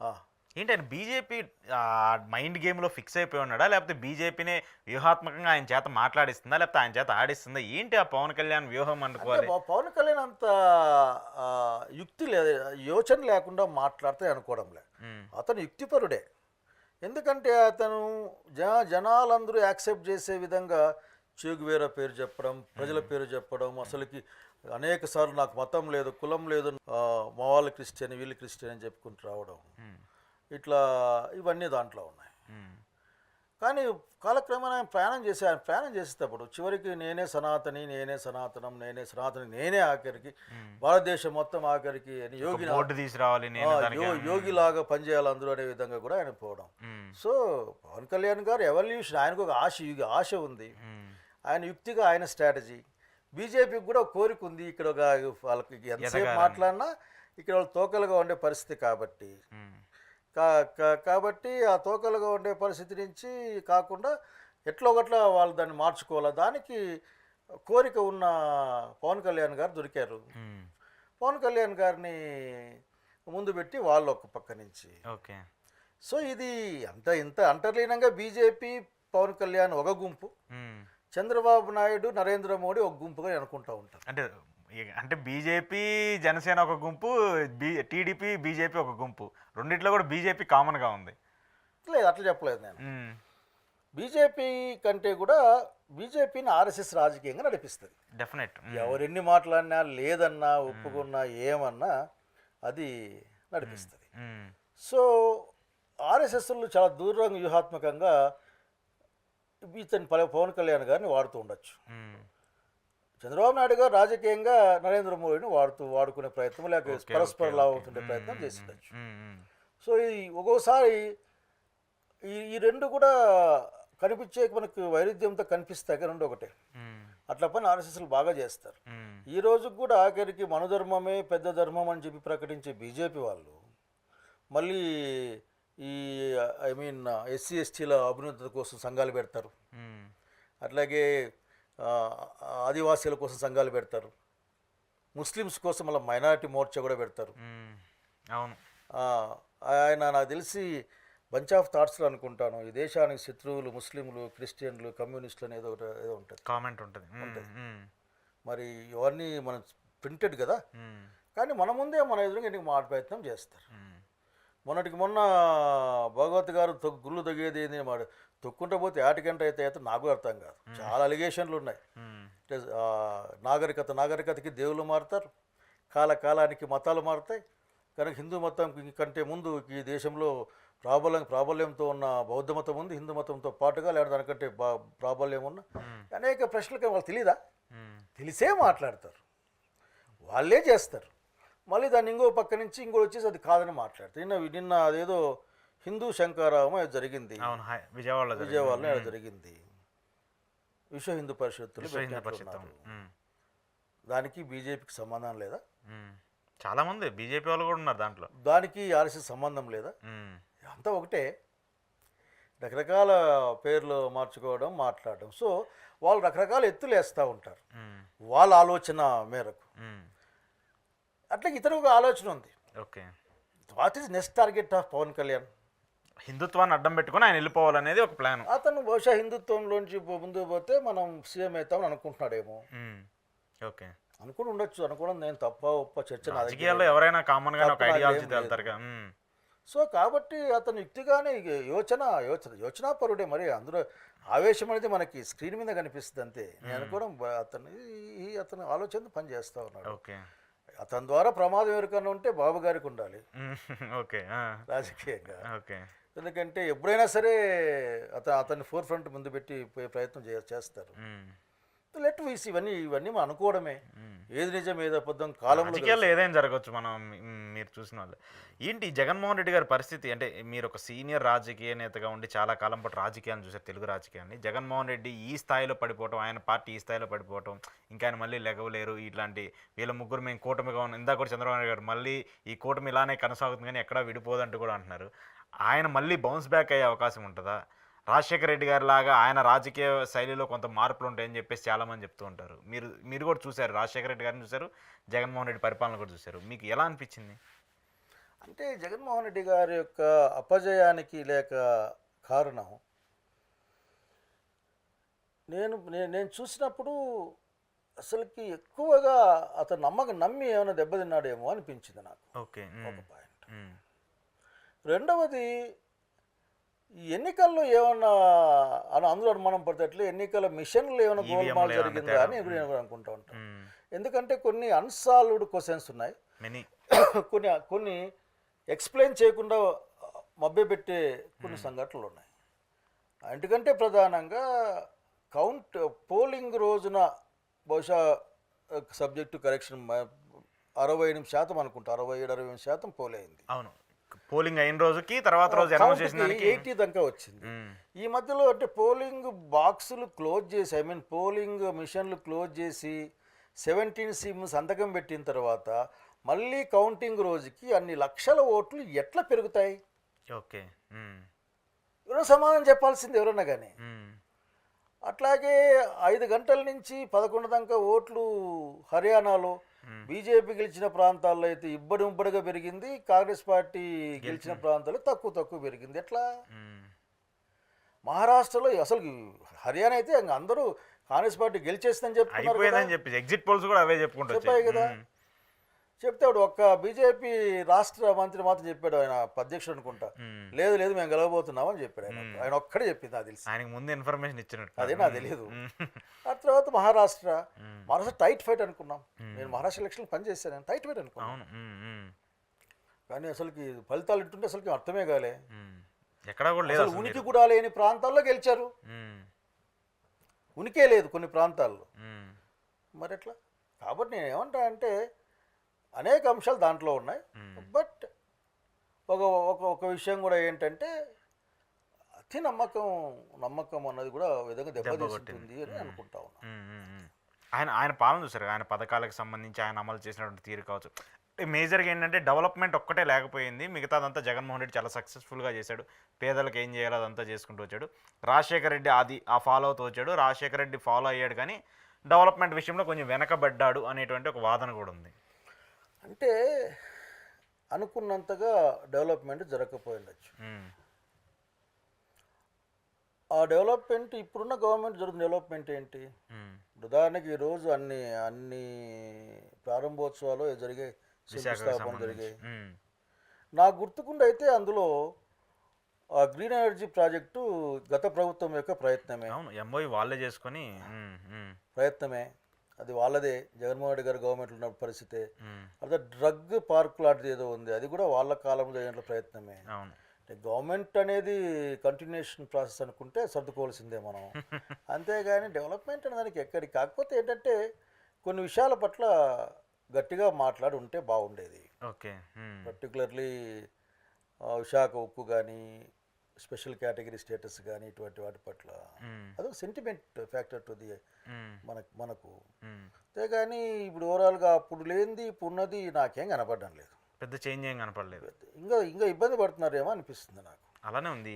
ఆ. ఏంటి ఆయన బీజేపీ మైండ్ గేమ్లో ఫిక్స్ అయిపోయి ఉన్నాడా, లేకపోతే బీజేపీనే వ్యూహాత్మకంగా ఆయన చేత మాట్లాడిస్తుందా, లేకపోతే ఆయన చేత ఆడిస్తుందా? ఏంటి ఆ పవన్ కళ్యాణ్ వ్యూహం అంటే అనుకోవాలి? పవన్ కళ్యాణ్ అంత ఆ, యుక్తి లేదు, యోచన లేకుండా మాట్లాడితే అనుకోవడంలే. ఉమ్, అతను యుక్తిపరుడే. ఎందుకంటే అతను జనాలందరూ యాక్సెప్ట్ చేసే విధంగా చేగువేరా పేరు చెప్పడం, ప్రజల పేరు చెప్పడం, అసలుకి అనేక సార్లు నాకు మతం లేదు, కులం లేదు, మా వాళ్ళు క్రిస్టియన్, వీళ్ళు క్రిస్టియన్ అని చెప్పుకుంటూ రావడం, ఉమ్, ఇట్లా ఇవన్నీ దాంట్లో ఉన్నాయి. ఉమ్, కానీ కాలక్రమేణా ఆయన ప్రయాణం చేసేటప్పుడు చివరికి నేనే సనాతని, నేనే సనాతనం, నేనే సనాతని, నేనే ఆఖరికి ఉమ్. భారతదేశం మొత్తం ఆఖరికి అని ఒక బోర్డు తీసుకురావాలి నేను దానికి. యోగిలాగా పనిచేయాలి అందరూ అనే విధంగా కూడా ఆయన పోవడం. ఉమ్, సో పవన్ కళ్యాణ్ గారు ఎవల్యూషన్, ఆయనకు ఒక ఆశ ఉంది, ఉమ్, ఆయన యుక్తిగా ఆయన స్ట్రాటజీ. బీజేపీకి కూడా ఒక కోరిక ఉంది, ఇక్కడ ఒక వాళ్ళకి ఎంతసేపు ఎదగాలని. మాట్లాడినా ఇక్కడ వాళ్ళు తోకలుగా ఉండే పరిస్థితి కాబట్టి ఉమ్, కాబట్టి ఆ తోకలుగా ఉండే పరిస్థితి నుంచి కాకుండా ఎట్లా ఒకట్లా వాళ్ళు దాన్ని మార్చుకోవాలా, దానికి కోరిక ఉన్న పవన్ కళ్యాణ్ గారు దొరికారు. ఉమ్, పవన్ కళ్యాణ్ గారిని ముందు పెట్టి వాళ్ళు ఒక పక్క నుంచి. ఓకే. సో ఇది ఇంత అంతర్లీనంగా బీజేపీ పవన్ కళ్యాణ్ ఒక గుంపు, ఉమ్. చంద్రబాబు నాయుడు నరేంద్ర మోడీ ఒక గుంపుగా అనుకుంటూ ఉంటారు. అంటే బీజేపీ జనసేన ఒక గుంపు, టీడీపీ బీజేపీ ఒక గుంపు, రెండిట్లో కూడా బీజేపీ కామన్గా ఉంది. లేదు, అట్లా చెప్పలేదు నేను. ఉమ్, బీజేపీ కంటే కూడా బీజేపీని ఆర్ఎస్ఎస్ రాజకీయంగా నడిపిస్తుంది. డెఫినెట్. ఎవరెన్ని మాట్లాడినా, లేదన్నా, ఒప్పుకున్నా, ఏమన్నా అది నడిపిస్తుంది. ఉమ్, సో ఆర్ఎస్ఎస్లు చాలా దూరంగా వ్యూహాత్మకంగా ఇతని పవన్ కళ్యాణ్ గారిని వాడుతూ ఉండొచ్చు. ఉమ్, చంద్రబాబు నాయుడు గారు రాజకీయంగా నరేంద్ర మోడీని వాడుకునే ప్రయత్నం, లేక పరస్పర లాభం ఉండే ప్రయత్నం చేసి ఉండొచ్చు. సో ఈ ఒక్కోసారి ఈ రెండు కూడా కనిపించే మనకు వైరుధ్యంతో కనిపిస్తాయి, రెండు ఒకటే. అట్లా పని ఆర్ఎస్ఎస్లు బాగా చేస్తారు. ఈ రోజు కూడా ఆఖరికి మనుధర్మమే పెద్ద ధర్మం అని చెప్పి ప్రకటించే బీజేపీ వాళ్ళు మళ్ళీ ఈ ఎస్సీ ఎస్టీల అభ్యున్నతి కోసం సంఘాలు పెడతారు, అట్లాగే ఆదివాసీల కోసం సంఘాలు పెడతారు, ముస్లిమ్స్ కోసం మళ్ళీ మైనారిటీ మోర్చా కూడా పెడతారు. అవును. ఆయన నాకు తెలిసి బంచ్ ఆఫ్ థాట్స్లో అనుకుంటాను, ఈ దేశానికి శత్రువులు ముస్లింలు, క్రిస్టియన్లు, కమ్యూనిస్టులు అనేది ఏదో ఉంటుంది, కామెంట్ ఉంటుంది. మరి ఇవన్నీ మనం ప్రింటెడ్ కదా, కానీ మన ముందే మన ఎదురుగా ఇంటికి మాట ప్రయత్నం చేస్తారు. మొన్నటికి మొన్న భగవత్ గారు గుళ్ళు తగ్గేది ఏంది మాట తొక్కుంటూ పోతే ఏటికంట అయితే నాకు అర్థం కాదు. చాలా అలిగేషన్లు ఉన్నాయి. నాగరికతకి దేవుళ్ళు మారుతారు, కాలానికి మతాలు మారుతాయి. కనుక హిందూ మతం కంటే ముందు ఈ దేశంలో ప్రాబల్యంతో ఉన్న బౌద్ధ మతం ఉంది, హిందూ మతంతో పాటుగా, లేదా దానికంటే ప్రాబల్యం ఉన్న అనేక ప్రశ్నలకి వాళ్ళు తెలీదా? తెలిసే మాట్లాడతారు, వాళ్ళే చేస్తారు. మళ్ళీ దాన్ని ఇంకో పక్క నుంచి ఇంకోటి వచ్చేసి అది కాదని మాట్లాడతారు. నిన్న అదేదో హిందూ శంకారావం జరిగింది విజయవాడలో, జరిగింది. విశ్వ హిందూ పరిషత్తులు పెట్టినట్లున్నారు. దానికి బీజేపీకి సంబంధం లేదా? చాలా మంది బీజేపీ వాళ్ళు కూడా ఉన్నారు దాంట్లో. దానికి ఆర్ఎస్ఎస్ సంబంధం లేదా? అంతా ఒకటే, రకరకాల పేర్లు మార్చుకోవడం, మాట్లాడడం. సో వాళ్ళు రకరకాల ఎత్తులు వేస్తూ ఉంటారు వాళ్ళ ఆలోచన మేరకు. అట్లా ఇతరులకు ఆలోచన ఉంది. Okay, what is next target of Pawan Kalyan? హిందుత్వాన్ని అడ్డం పెట్టుకుని ఆయన వెళ్ళిపోవాలనేది ఒక ప్లాన్. అతను బహుశా హిందుత్వంలోంచి ముందుకు పోతే మనం సీఎం అవుతామని అనుకుంటున్నాడేమో. ఓకే, అనుకుని ఉండొచ్చు, అనుకోవడం నేను తప్ప ఒప్ప చర్చ. రాజకీయాల్లో ఎవరైనా కామన్ గా ఒక ఐడియాలజీ వెళ్తారుగా. సో కాబట్టి అతను యుక్తిగానే యోచనాపరుడే. మరి అందులో ఆవేశం అనేది మనకి స్క్రీన్ మీద కనిపిస్తుంది అంతే. నేను అనుకోవడం అతను ఆలోచన పని చేస్తూ ఉన్నాడు. ఓకే, అతని ద్వారా ప్రమాదం ఎవరికన్నా ఉంటే బాబు గారికి ఉండాలి ఓకే, రాజకీయంగా. ఓకే, ఎందుకంటే ఎప్పుడైనా సరే అతన్ని ఫోర్ ఫ్రంట్ ముందు పెట్టి ప్రయత్నం చేస్తారు. లెట్ వీస్ ఇవన్నీ మనం అనుకోవడమే, ఏది నిజం ఏది అబద్ధం కాలంలో రాజకీయాల్లో ఏదైనా జరగవచ్చు. మనం మీరు చూసిన వాళ్ళు ఏంటి జగన్మోహన్ రెడ్డి గారి పరిస్థితి అంటే, మీరు ఒక సీనియర్ రాజకీయ నేతగా ఉండి చాలా కాలం పాటు రాజకీయాలను చూసారు, తెలుగు రాజకీయాన్ని. జగన్మోహన్ రెడ్డి ఈ స్థాయిలో పడిపోవటం, ఆయన పార్టీ ఈ స్థాయిలో పడిపోవటం, ఇంకా ఆయన మళ్ళీ లెగవలేరు, ఇట్లాంటి వీళ్ళ ముగ్గురు మేము కూటమిగా ఉన్నాం, ఇందాక కూడా చంద్రబాబు నాయుడు గారు మళ్ళీ ఈ కూటమి ఇలానే కొనసాగుతుంది కానీ ఎక్కడా విడిపోదంటూ కూడా అంటున్నారు. ఆయన మళ్ళీ బౌన్స్ బ్యాక్ అయ్యే అవకాశం ఉంటుందా? రాజశేఖర రెడ్డి గారి లాగా ఆయన రాజకీయ శైలిలో కొంత మార్పులు ఉంటాయని చెప్పేసి చాలామంది చెప్తూ ఉంటారు. మీరు కూడా చూశారు, రాజశేఖర రెడ్డి గారిని చూశారు, జగన్మోహన్ రెడ్డి పరిపాలన కూడా చూశారు. మీకు ఎలా అనిపించింది? అంటే జగన్మోహన్ రెడ్డి గారి యొక్క అపజయానికి లేక కారణం నేను చూసినప్పుడు అసలుకి ఎక్కువగా అతను నమ్మి ఏమైనా దెబ్బతిన్నాడేమో అనిపించింది నాకు. ఓకే. ఒక పాయింట్. రెండవది ఈ ఎన్నికల్లో ఏమన్నా అందులో అనుమానం పడితే ఎన్నికల మిషన్లు ఏమైనా గోల్మాల్ జరిగిందా అని నేను కూడా అనుకుంటా ఉంటాను. ఎందుకంటే కొన్ని అన్సాల్వ్డ్ క్వశ్చన్స్ ఉన్నాయి, కొన్ని ఎక్స్ప్లెయిన్ చేయకుండా మభ్యపెట్టే కొన్ని సంఘటనలు ఉన్నాయి. ఎందుకంటే ప్రధానంగా పోలింగ్ రోజున బహుశా సబ్జెక్టు కరెక్షన్ 68% అనుకుంటా, 67-68% పోల్ అయింది. అవును, పోలింగ్ అయిన రోజుకి తర్వాత రోజు అనౌన్స్ చేసిన 80 దాకా వచ్చింది. ఈ మధ్యలో అంటే పోలింగ్ బాక్సులు క్లోజ్ చేసి పోలింగ్ మిషన్లు క్లోజ్ చేసి 17 సిమ్ సంతకం పెట్టిన తర్వాత మళ్ళీ కౌంటింగ్ రోజుకి అన్ని లక్షల ఓట్లు ఎట్లా పెరుగుతాయి? ఓకే. ఎవరైనా సమాధానం చెప్పాల్సింది ఎవరన్నా కానీ. అట్లాగే 5 గంటల నుంచి 11 దాకా ఓట్లు హర్యానాలో బీజేపీ గెలిచిన ప్రాంతాల్లో అయితే ఇబ్బడిగా పెరిగింది, కాంగ్రెస్ పార్టీ గెలిచిన ప్రాంతాల్లో తక్కువ పెరిగింది. ఎట్లా? మహారాష్ట్రలో అసలు హర్యానా అయితే అందరూ కాంగ్రెస్ పార్టీ గెలిచేస్తుందని చెప్తున్నారు. ఎగ్జిట్ పోల్స్ కూడా అవే చెప్పాయి కదా. చెప్తే ఒక్క బీజేపీ రాష్ట్ర మంత్రి మాత్రం చెప్పాడు, ఆయన అధ్యక్షుడు అనుకుంటా, లేదు మేము గెలవబోతున్నామని చెప్పాడు. ఆయన ఒక్కడే చెప్పింది, నాకు తెలిసి. ఆయనకు ముందు ఇన్ఫర్మేషన్ ఇచ్చినట్టు. అదే నాకు తెలియదు. ఆ తర్వాత మహారాష్ట్ర టైట్ ఫైట్ అనుకున్నాం. నేను మహారాష్ట్ర ఎలక్షన్ పనిచేశాను, టైట్ ఫైట్ అనుకున్నాను. కానీ అసలుకి ఫలితాలు ఇట్టుంటే అసలుకి అర్థమే కాలే. ఎక్కడా కూడా లేదు, ఉనికి కూడా లేని ప్రాంతాల్లో గెలిచారు. ఉనికే లేదు కొన్ని ప్రాంతాల్లో. మరి ఎట్లా? కాబట్టి నేను ఏమంటా అంటే అనేక అంశాలు దాంట్లో ఉన్నాయి. బట్ ఒక విషయం కూడా ఏంటంటే అతి నమ్మకం అన్నది కూడా విధంగా దెబ్బతీస్తుంది అని అనుకుంటా ఉన్నాను. ఆయన పాలన చూసారు, ఆయన పథకాలకు సంబంధించి ఆయన అమలు చేసినటువంటి తీరు కావచ్చు. మేజర్గా ఏంటంటే డెవలప్మెంట్ ఒక్కటే లేకపోయింది, మిగతాదంతా జగన్మోహన్ రెడ్డి చాలా సక్సెస్ఫుల్గా చేశాడు. పేదలకు ఏం చేయాలో అదంతా చేసుకుంటూ వచ్చాడు. రాజశేఖర రెడ్డి ఆ ఫాలో అవుతూ వచ్చాడు. రాజశేఖర రెడ్డి ఫాలో అయ్యాడు కానీ డెవలప్మెంట్ విషయంలో కొంచెం వెనకబడ్డాడు అనేటువంటి ఒక వాదన కూడా ఉంది. అంటే అనుకున్నంతగా డెవలప్మెంట్ జరగకపోయిండొచ్చు. ఆ డెవలప్మెంట్ ఇప్పుడున్న గవర్నమెంట్ జరుగుతున్న డెవలప్మెంట్ ఏంటి? ఉదాహరణకి ఈరోజు అన్ని ప్రారంభోత్సవాలు జరిగాయి, శంకుస్థాపన జరిగాయి. నాకు గుర్తుకుండా అయితే అందులో ఆ గ్రీన్ ఎనర్జీ ప్రాజెక్టు గత ప్రభుత్వం యొక్క ప్రయత్నమే. ఎంఓయూ వాళ్ళే చేసుకొని ప్రయత్నమే, అది వాళ్ళదే. జగన్మోహన్ రెడ్డి గారు గవర్నమెంట్లో ఉన్న పరిస్థితే. అదే డ్రగ్ పార్క్ లాంటిది ఏదో ఉంది, అది కూడా వాళ్ళ కాలంలో జరిగిన ప్రయత్నమే. గవర్నమెంట్ అనేది కంటిన్యూషన్ ప్రాసెస్ అనుకుంటే సర్దుకోవాల్సిందే మనం. అంతేగాని డెవలప్మెంట్ అనే దానికి ఎక్కడికి. కాకపోతే ఏంటంటే కొన్ని విషయాల పట్ల గట్టిగా మాట్లాడి ఉంటే బాగుండేది. ఓకే. పర్టికులర్లీ విశాఖ ఉక్కు కానీ, స్పెషల్ కేటగిరీ స్టేటస్ కానీ, ఇటువంటి వాటి పట్ల అదొక సెంటిమెంట్ ఫ్యాక్టర్ టు ది మనకు. అంతేగాని ఇప్పుడు ఓవరాల్గా అప్పుడు లేనిది ఇప్పుడు ఉన్నది నాకేం కనపడడం లేదు, పెద్ద చేంజ్ ఏం కనపడలేదు. ఇంకా ఇబ్బంది పడుతున్నారేమో అనిపిస్తుంది నాకు. అలానే ఉంది.